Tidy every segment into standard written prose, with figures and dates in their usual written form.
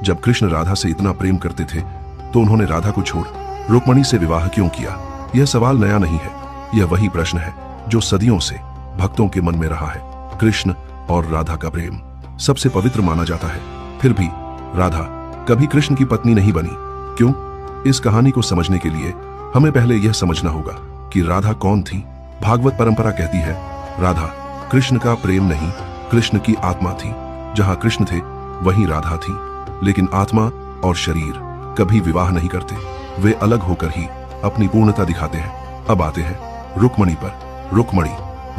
जब कृष्ण राधा से इतना प्रेम करते थे तो उन्होंने राधा को छोड़ रुक्मणी से विवाह क्यों किया? यह सवाल नया नहीं है, यह वही प्रश्न है जो सदियों से भक्तों के मन में रहा है। कृष्ण और राधा का प्रेम सबसे पवित्र माना जाता है, फिर भी राधा कभी कृष्ण की पत्नी नहीं बनी। क्यों? इस कहानी को समझने के लिए हमें पहले यह समझना होगा कि राधा कौन थी। भागवत परंपरा कहती है राधा कृष्ण का प्रेम नहीं, कृष्ण की आत्मा थी। जहां कृष्ण थे वहीं राधा थी, लेकिन आत्मा और शरीर कभी विवाह नहीं करते, वे अलग होकर ही अपनी पूर्णता दिखाते हैं। अब आते हैं रुक्मणी पर। रुक्मणी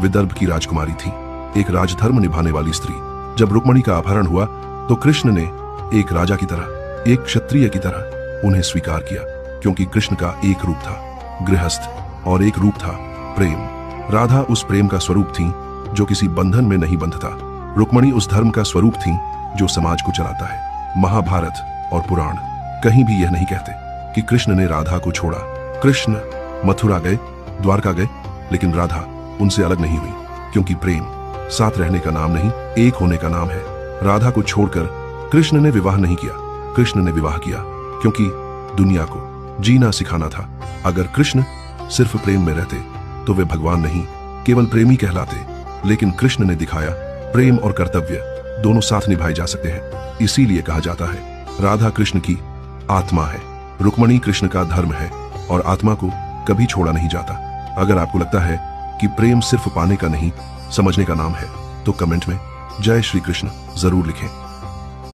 विदर्भ की राजकुमारी थी, एक राजधर्म निभाने वाली स्त्री। जब रुक्मणी का अपहरण हुआ तो कृष्ण ने एक राजा की तरह, एक क्षत्रिय की तरह उन्हें स्वीकार किया, क्योंकि कृष्ण का एक रूप था गृहस्थ और एक रूप था प्रेम। राधा उस प्रेम का स्वरूप थी जो किसी बंधन में नहीं बंधता। रुक्मणी उस धर्म का स्वरूप थी जो समाज को चलाता है। महाभारत और पुराण कहीं भी यह नहीं कहते कि कृष्ण ने राधा को छोड़ा। कृष्ण मथुरा गए, द्वारका गए, लेकिन राधा उनसे अलग नहीं हुई, क्योंकि प्रेम साथ रहने का नाम नहीं, एक होने का नाम है। राधा को छोड़कर कृष्ण ने विवाह नहीं किया, कृष्ण ने विवाह किया क्योंकि दुनिया को जीना सिखाना था। अगर कृष्ण सिर्फ प्रेम में रहते तो वे भगवान नहीं, केवल प्रेमी कहलाते, लेकिन कृष्ण ने दिखाया प्रेम और कर्तव्य दोनों साथ निभाए जा सकते हैं। इसीलिए कहा जाता है राधा कृष्ण की आत्मा है, रुक्मणी कृष्ण का धर्म है, और आत्मा को कभी छोड़ा नहीं जाता। अगर आपको लगता है कि प्रेम सिर्फ पाने का नहीं, समझने का नाम है, तो कमेंट में जय श्री कृष्ण जरूर लिखें।